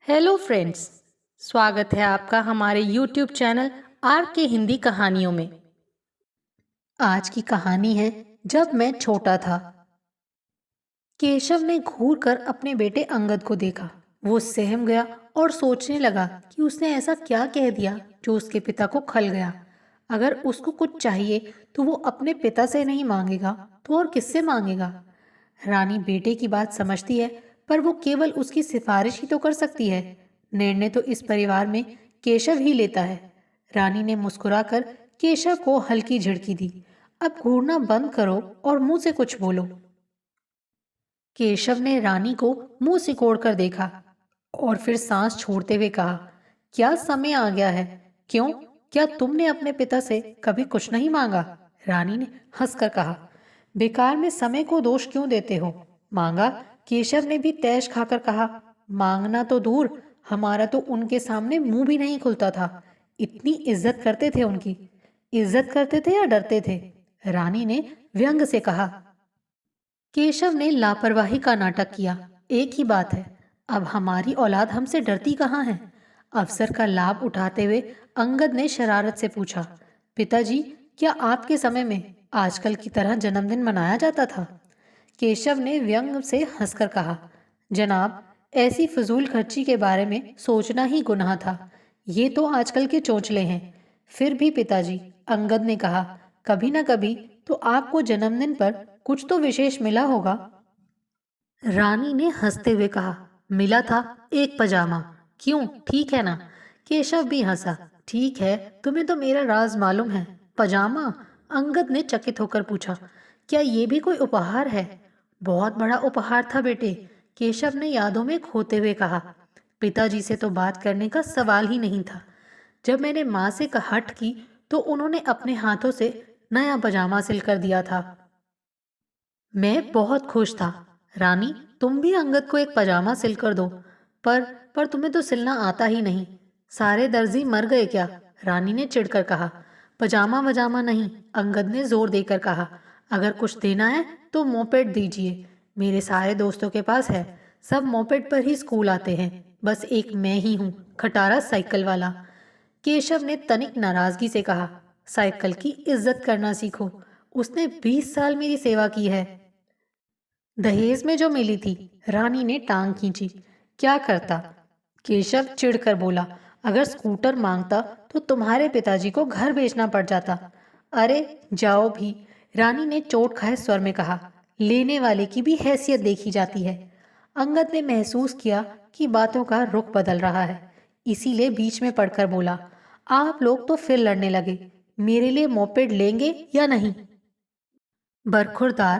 Hello friends. स्वागत है आपका हमारे यूट्यूब चैनल आर के हिंदी कहानियों में। आज की कहानी है जब मैं छोटा था। केशव ने घूर कर अपने बेटे अंगद को देखा। वो सहम गया और सोचने लगा कि उसने ऐसा क्या कह दिया जो उसके पिता को खल गया। अगर उसको कुछ चाहिए तो वो अपने पिता से नहीं मांगेगा तो और किससे मांगेगा। रानी बेटे की बात समझती है, पर वो केवल उसकी सिफारिश ही तो कर सकती है। निर्णय तो इस परिवार में केशव ही लेता है। रानी ने मुस्कुराकर केशव को हल्की झिड़की दी। अब घूरना बंद करो और मुंह से कुछ बोलो। केशव ने रानी को मुंह सिकोड़ कर देखा और फिर सांस छोड़ते हुए कहा, क्या समय आ गया है? क्यों? क्या तुमने अपने पिता से कभी कुछ नहीं मांगा? रानी ने हंसकर कहा, बेकार में समय को दोष क्यों देते हो? मांगा, केशव ने भी तैश खाकर कहा। मांगना तो दूर, हमारा तो उनके सामने मुंह भी नहीं खुलता था। इतनी इज्जत करते थे उनकी। इज्जत करते थे या डरते थे? रानी ने व्यंग से कहा। केशव ने लापरवाही का नाटक किया। एक ही बात है, अब हमारी औलाद हमसे डरती कहाँ है? अवसर का लाभ उठाते हुए अंगद ने शरारत से पूछा, पिताजी, क्या आपके समय में आजकल की तरह जन्मदिन मनाया जाता था? केशव ने व्यंग से हंसकर कहा, जनाब, ऐसी फजूल खर्ची के बारे में सोचना ही गुनाह था। ये तो आजकल के चोंचले हैं। फिर भी पिताजी, अंगद ने कहा, कभी ना कभी तो आपको जन्मदिन पर कुछ तो विशेष मिला होगा। रानी ने हंसते हुए कहा, मिला था एक पजामा। क्यों, ठीक है ना? केशव भी हंसा। ठीक है, तुम्हें तो मेरा राज मालूम है। पजामा? अंगद ने चकित होकर पूछा, क्या ये भी कोई उपहार है? बहुत बड़ा उपहार था बेटे, केशव ने यादों में खोते हुए कहा। पिताजी से तो बात करने का सवाल ही नहीं था। जब मैंने माँ से हट की तो उन्होंने अपने हाथों से नया पजामा सिलकर दिया था। मैं बहुत खुश था। रानी, तुम भी अंगद को एक पजामा सिल कर दो। पर पर तुम्हें तो सिलना आता ही नहीं। सारे दर्जी मर गए क्या? रानी ने चिढ़कर कहा। पजामा वजामा नहीं, अंगद ने जोर देकर कहा। अगर कुछ देना है तो मोपेड दीजिए। मेरे सारे दोस्तों के पास है। सब मोपेड पर ही स्कूल आते हैं। बस एक मैं ही हूँ, खटारा साइकिल वाला। केशव ने तनिक नाराजगी से कहा, साइकिल की इज्जत करना सीखो। उसने 20 साल मेरी सेवा की है। दहेज में जो मिली थी। रानी ने टांग खींची। क्या करता? केशव चिढ़कर बोला, अगर स्कूटर मांगता तो तुम्हारे पिताजी को घर बेचना पड़ जाता। अरे जाओ भी, रानी ने चोट खाए स्वर में कहा। लेने वाले की भी हैसियत देखी जाती है। अंगद ने महसूस किया कि बातों का रुख बदल रहा है, इसीलिए बीच में पड़कर बोला, आप लोग तो फिर लड़ने लगे। मेरे लिए मोपेड लेंगे या नहीं? बरखुरदार,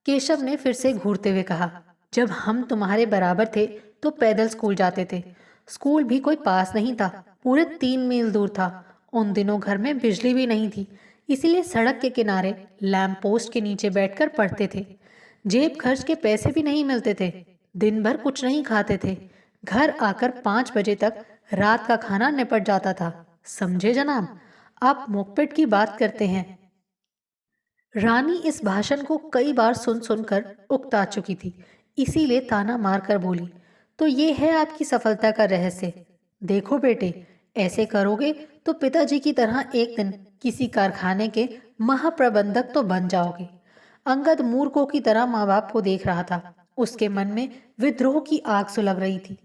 केशव ने फिर से घूरते हुए कहा, जब हम तुम्हारे बराबर थे तो पैदल स्कूल जाते थे। स्कूल भी कोई पास नहीं था, पूरे 3 मील दूर था। उन दिनों घर में बिजली भी नहीं थी, इसीलिए सड़क के किनारे लैंप पोस्ट के नीचे बैठकर पढ़ते थे। जेब खर्च के पैसे भी नहीं मिलते थे। दिन भर कुछ नहीं खाते थे। घर आकर 5 बजे तक रात का खाना निपट जाता था। समझे जनाब? आप मोकपेट की बात करते हैं। रानी इस भाषण को कई बार सुन सुनकर उकता चुकी थी, इसीलिए ताना मारकर बोली, तो ये है आपकी सफलता का रहस्य। देखो बेटे, ऐसे करोगे तो पिताजी की तरह एक दिन किसी कारखाने के महाप्रबंधक तो बन जाओगे। अंगद मूर्खों की तरह माँ बाप को देख रहा था। उसके मन में विद्रोह की आग सुलग रही थी।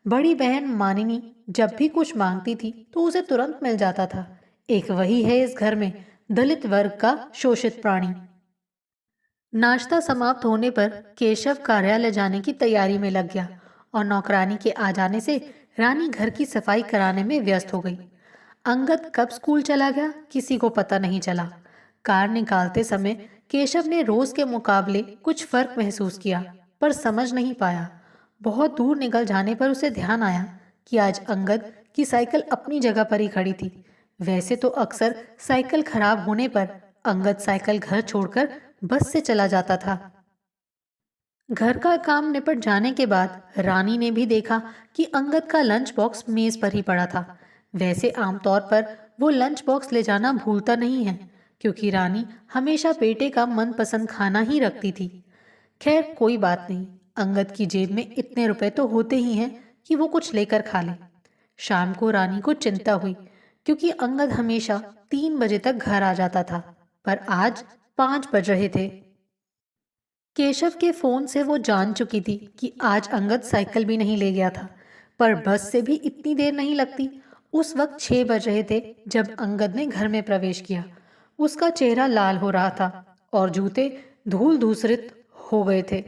बड़ी बहन मानिनी जब भी कुछ मांगती थी तो उसे तुरंत मिल जाता था। एक वही है इस घर में, दलित वर्ग का शोषित प्राणी। नाश्ता समाप्त होने पर केशव कार्यालय जाने की तैयारी में लग गया और नौकरानी के आ जाने से रानी घर की सफाई कराने में व्यस्त हो गई। अंगद कब स्कूल चला गया किसी को पता नहीं चला। कार निकालते समय केशव ने रोज के मुकाबले कुछ फर्क महसूस किया, पर समझ नहीं पाया। बहुत दूर निकल जाने पर उसे ध्यान आया कि आज अंगद की साइकिल अपनी जगह पर ही खड़ी थी। वैसे तो अक्सर साइकिल खराब होने पर अंगद साइकिल घर छोड़कर बस से चला जाता था। घर का काम निपट जाने के बाद रानी ने भी देखा कि अंगद का लंच बॉक्स मेज पर ही पड़ा था। वैसे आमतौर पर वो लंच बॉक्स ले जाना भूलता नहीं है, क्योंकि रानी हमेशा बेटे का मनपसंद खाना ही रखती थी। खैर कोई बात नहीं, अंगद की जेब में इतने रुपए तो होते ही हैं कि वो कुछ लेकर खा ले। शाम को रानी को चिंता हुई, क्योंकि अंगद हमेशा 3 बजे तक घर आ जाता था, पर आज 5 बज रहे थे। केशव के फोन से वो जान चुकी थी कि आज अंगद साइकिल भी नहीं ले गया था, पर बस से भी इतनी देर नहीं लगती। उस वक्त 6 बज रहे थे जब अंगद ने घर में प्रवेश किया। उसका चेहरा लाल हो रहा था और जूते धूल धूसरित हो गए थे।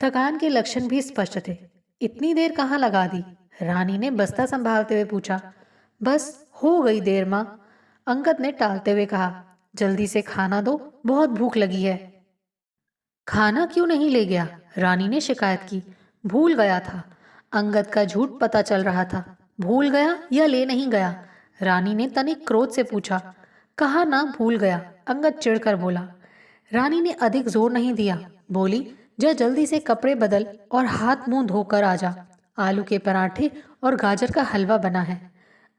थकान के लक्षण भी स्पष्ट थे। इतनी देर कहाँ लगा दी? रानी ने बस्ता संभालते हुए पूछा। बस हो गई देर माँ, अंगद ने टालते हुए कहा। जल्दी से खाना दो, बहुत भूख लगी है। खाना क्यों नहीं ले गया? रानी ने शिकायत की। भूल गया था। अंगद का झूठ पता चल रहा था। भूल गया या ले नहीं गया? रानी ने तनिक क्रोध से पूछा। कहा ना भूल गया, अंगद चिढ़कर बोला। रानी ने अधिक जोर नहीं दिया, बोली, जा जल्दी से कपड़े बदल और हाथ मुंह धोकर आ जा। आलू के पराठे और गाजर का हलवा बना है।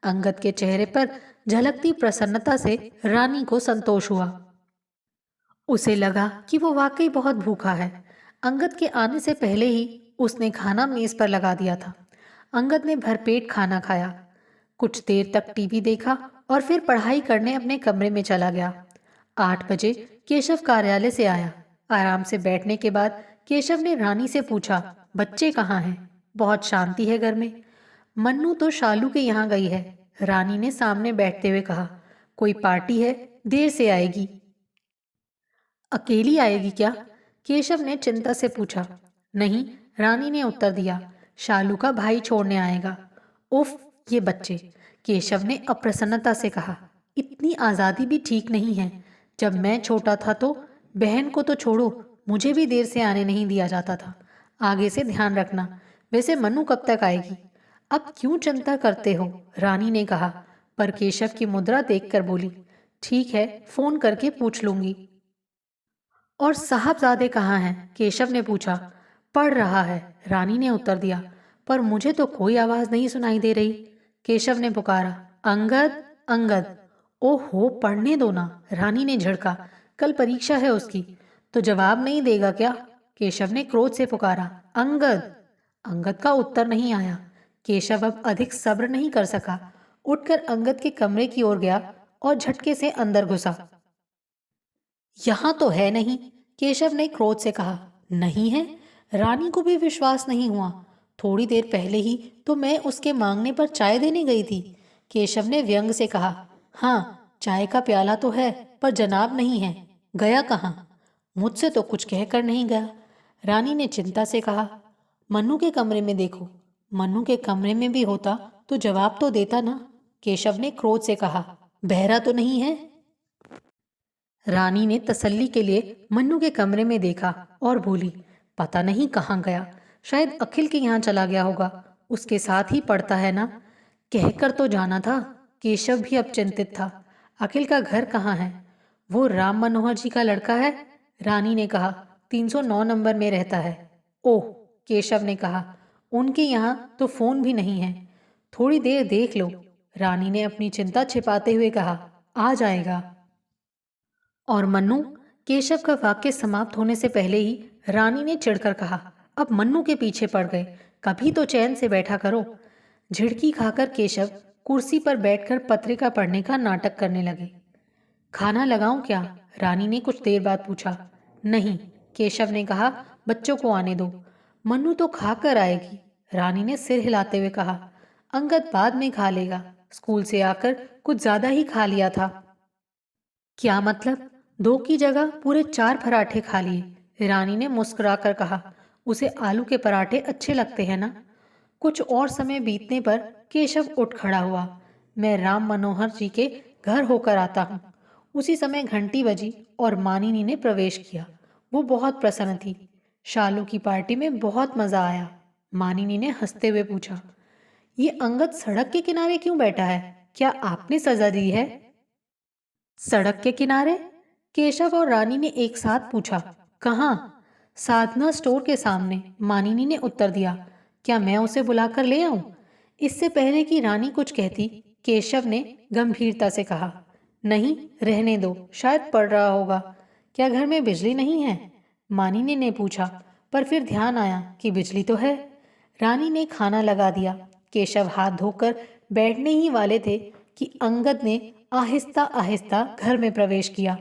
अंगद के चेहरे पर झलकती प्रसन्नता से रानी को संतोष हुआ। उसे लगा कि वो वाकई बहुत भूखा है। अंगद के आने से पहले ही उसने खाना मेज पर लगा दिया था। अंगद ने भरपेट खाना खाया, कुछ देर तक टीवी देखा और फिर पढ़ाई करने अपने कमरे में चला गया। 8 बजे केशव कार्यालय से आया। आराम से बैठने के बाद केशव ने रानी से पूछा, बच्चे कहाँ हैं? बहुत शांति है घर में। मन्नू तो शालू के यहाँ गई है, रानी ने सामने बैठते हुए कहा। कोई पार्टी है, देर से आएगी। अकेली आएगी क्या? केशव ने चिंता से पूछा। नहीं, रानी ने उत्तर दिया। शालू का भाई छोड़ने आएगा। उफ, ये बच्चे, केशव ने अप्रसन्नता से कहा। इतनी आज़ादी भी ठीक नहीं है। जब मैं छोटा था तो बहन को तो छोड़ो, मुझे भी देर से आने नहीं दिया जाता था। आगे से ध्यान रखना। वैसे मन्नू कब तक आएगी? अब क्यों चिंता करते हो? रानी ने कहा, पर केशव की मुद्रा देखकर बोली, ठीक है, फोन करके पूछ लूंगी। और साहबजादे कहाँ हैं? केशव ने पूछा। पढ़ रहा है, रानी ने उत्तर दिया। पर मुझे तो कोई आवाज नहीं सुनाई दे रही। केशव ने पुकारा, अंगद, अंगद। ओहो, पढ़ने दो ना, रानी ने झिड़का। कल परीक्षा है उसकी। तो जवाब नहीं देगा क्या? केशव ने क्रोध से पुकारा। अंगद। अंगद का उत्तर नहीं आया। केशव अब अधिक सब्र नहीं कर सका। उठकर अंगद के कमरे की ओर गया और झटके से अंदर घुसा। यहाँ तो है नहीं, केशव ने क्रोध से कहा। नहीं है? रानी को भी विश्वास नहीं हुआ। थोड़ी देर पहले ही तो मैं उसके मांगने पर चाय देने गई थी। केशव ने व्यंग से कहा। हाँ, चाय का प्याला तो है, पर जनाब नहीं है। गया कहाँ? मुझसे तो कुछ कहकर नहीं गया। रानी ने चिंता से कहा। मन्नू के कमरे में देखो। मन्नू के कमरे में भी होता तो जवाब तो देता ना, केशव ने क्रोध से कहा। बहरा तो नहीं है? रानी ने तसल्ली के लिए मन्नू के कमरे में देखा और बोली, पता नहीं कहाँ गया। शायद अखिल के यहाँ चला गया होगा, उसके साथ ही पढ़ता है ना। कहकर तो जाना था। केशव भी अब चिंतित था। अखिल का घर कहाँ है? वो राम मनोहर जी का लड़का है, रानी ने कहा। 309 नंबर में रहता है। ओह, केशव ने कहा। उनके यहाँ तो फोन भी नहीं है। थोड़ी देर देख लो, रानी ने अपनी चिंता छिपाते हुए कहा। आ जाएगा। और मन्नू? केशव का वाक्य समाप्त होने से पहले ही रानी ने चिढ़कर कहा। अब मन्नू के पीछे पड़ गए, कभी तो चैन से बैठा करो। झिड़की खाकर केशव कुर्सी पर बैठकर पत्रिका पढ़ने का नाटक करने लगे। खाना लगाऊं क्या? रानी ने कुछ देर बाद पूछा। नहीं, केशव ने कहा, बच्चों को आने दो। मन्नू तो खाकर आएगी, रानी ने सिर हिलाते हुए कहा। अंगद बाद में खा लेगा, स्कूल से आकर कुछ ज्यादा ही खा लिया था। क्या मतलब? 2 की जगह पूरे 4 पराठे खा लिए, रानी ने मुस्कुराकर कहा। उसे आलू के पराठे अच्छे लगते हैं ना? कुछ और समय बीतने पर केशव उठ खड़ा हुआ। मैं राम मनोहर जी के घर होकर आता हूँ। उसी समय घंटी बजी और मानिनी ने प्रवेश किया। वो बहुत प्रसन्न थी। शालू की पार्टी में बहुत मजा आया। मानिनी ने हंसते हुए पूछा, ये अंगद सड़क के किनारे क्यों बैठा है? क्या आपने सजा दी है? सड़क के किनारे? केशव और रानी ने एक साथ पूछा। कहाँ? साधना स्टोर के सामने, मानिनी ने उत्तर दिया। क्या मैं उसे बुलाकर ले आऊं? इससे पहले कि रानी कुछ कहती, केशव ने गंभीरता से कहा। नहीं, रहने दो, शायद पढ़ रहा होगा। क्या घर में बिजली नहीं है? मानिनी ने पूछा, पर फिर ध्यान आया कि बिजली तो है। रानी ने खाना लगा दिया। केशव हाथ धोकर बैठने ही वाले थे कि अंगद ने आहिस्ता आहिस्ता घर में प्रवेश किया।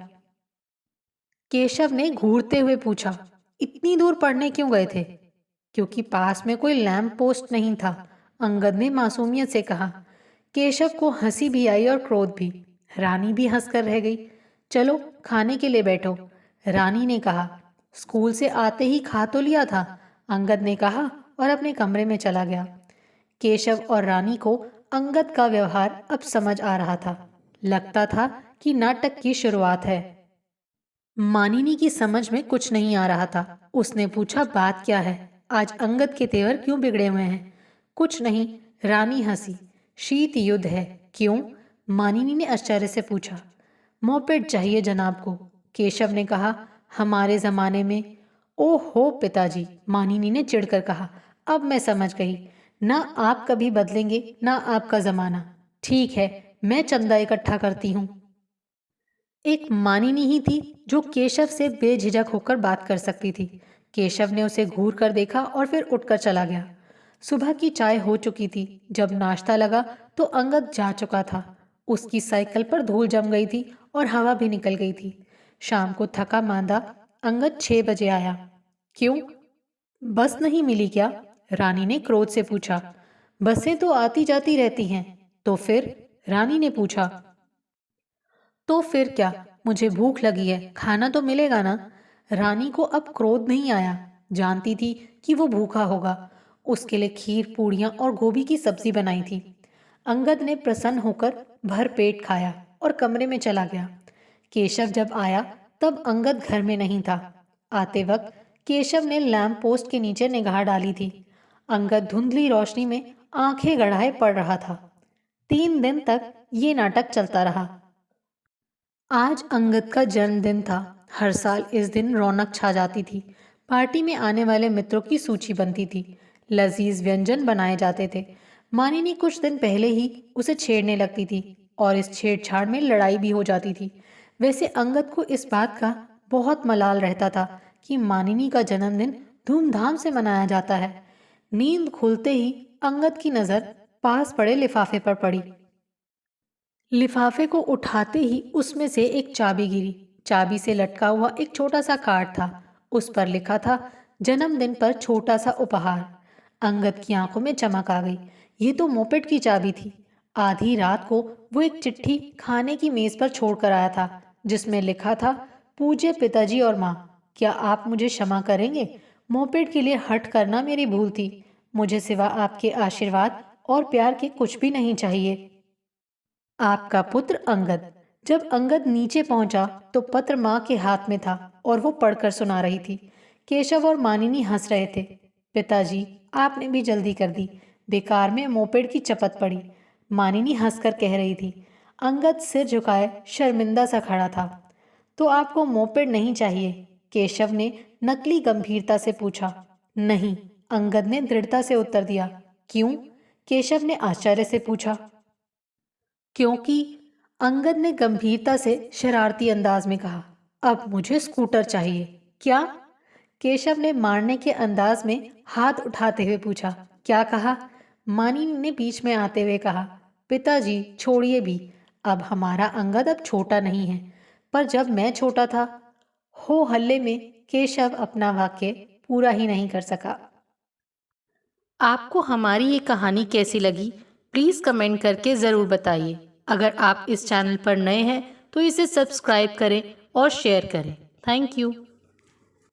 केशव ने घूरते हुए पूछा, इतनी दूर पढ़ने क्यों गए थे? क्योंकि पास में कोई लैंप पोस्ट नहीं था, अंगद ने मासूमियत से कहा। केशव को हंसी भी आई और क्रोध भी। रानी भी हंसकर रह गई। चलो खाने के लिए बैठो, रानी ने कहा। स्कूल से आते ही खा तो लिया था, अंगद ने कहा और अपने कमरे में चला गया। केशव और रानी को अंगद का व्यवहार अब समझ आ रहा था। लगता था कि नाटक की शुरुआत है। मानिनी की समझ में कुछ नहीं आ रहा था। उसने पूछा, बात क्या है? आज अंगद के तेवर क्यों बिगड़े हुए हैं? कुछ नहीं, रानी हंसी। शीत युद्ध है। क्यों? मानिनी ने आश्चर्य से पूछा। मोपेड चाहिए जनाब को, केशव ने कहा। हमारे जमाने में? ओहो पिताजी, मानिनी ने चिढ़कर कहा। अब मैं समझ गई, ना आप कभी बदलेंगे ना आपका जमाना। ठीक है, मैं चंदा इकट्ठा करती हूँ। एक मानिनी ही थी जो केशव से बेझिझक होकर बात कर सकती थी। केशव ने उसे घूर कर देखा और फिर उठकर चला गया। सुबह की चाय हो चुकी थी। जब नाश्ता लगा तो अंगद जा चुका था। उसकी साइकिल पर धूल जम गई थी और हवा भी निकल गई थी। शाम को थका मांदा अंगद 6 बजे आया। क्यों, बस नहीं मिली क्या? रानी ने क्रोध से पूछा। बसें तो आती जाती रहती हैं। तो फिर? रानी ने पूछा। तो फिर क्या, मुझे भूख लगी है, खाना तो मिलेगा ना? रानी को अब क्रोध नहीं आया। जानती थी कि वो भूखा होगा। उसके लिए खीर, पूड़ियाँ और गोभी की सब्जी बनाई थी। अंगद ने प्रसन्न होकर भर पेट खाया और कमरे में चला गया। केशव जब आया तब अंगद घर में नहीं था। आते वक्त केशव ने लैंप पोस्ट के नीचे निगाह डाली थी। अंगद धुंधली रोशनी में आंखें गड़ाए पड़ रहा था। 3 दिन तक ये नाटक चलता रहा। आज अंगद का जन्मदिन था। हर साल इस दिन रौनक छा जाती थी। पार्टी में आने वाले मित्रों की सूची बनती थी। लजीज व्यंजन बनाए जाते थे। मानिनी कुछ दिन पहले ही उसे छेड़ने लगती थी और इस छेड़छाड़ में लड़ाई भी हो जाती थी। वैसे अंगद को इस बात का बहुत मलाल रहता था कि मानिनी का जन्मदिन धूमधाम से मनाया जाता है। नींद खुलते ही अंगद की नज़र पास पड़े लिफाफे पर पड़ी। लिफाफे को उठाते ही उसमें से एक चाबी गिरी। चाबी से लटका हुआ एक छोटा सा कार्ड था। उस पर लिखा था, जन्मदिन पर छोटा सा उपहार। अंगद की आंखों में चमक आ गई। ये तो मोपेड की चाबी थी। आधी रात को वो एक चिट्ठी खाने की मेज पर छोड़कर आया था, जिसमें लिखा था, पूज्य पिताजी और माँ, क्या आप मुझे क्षमा करेंगे? मोपेड के लिए हट करना मेरी भूल थी। मुझे सिवा आपके आशीर्वाद और प्यार के कुछ भी नहीं चाहिए। आपका पुत्र अंगद। जब अंगद नीचे पहुंचा तो पत्र माँ के हाथ में था और वो पढ़कर सुना रही थी। केशव और मानिनी हंस रहे थे। पिताजी, आपने भी जल्दी कर दी, बेकार में मोपेड की चपत पड़ी, मानिनी हंसकर कह रही थी। अंगद सिर झुकाए शर्मिंदा सा खड़ा था। तो आपको मोपेड नहीं चाहिए? केशव ने नकली गंभीरता से पूछा। नहीं, अंगद ने दृढ़ता से उत्तर दिया। क्यों? केशव ने आश्चर्य से पूछा। क्योंकि, अंगद ने गंभीरता से शरारती अंदाज में कहा। अब मुझे स्कूटर चाहिए। क्या? केशव ने मारने के अंदाज में हाथ उठाते हुए पूछा। क्या कहा? मानिनी ने बीच में आते हुए कहा। पिताजी छोड़िए भी, अब हमारा अंगद अब छोटा नहीं है, पर जब मैं छोटा था। हो हल्ले में केशव अपना वाक्य पूरा ही नहीं कर सका। आपको हमारी ये कहानी कैसी लगी, प्लीज़ कमेंट करके ज़रूर बताइए। अगर आप इस चैनल पर नए हैं तो इसे सब्सक्राइब करें और शेयर करें। Thank you.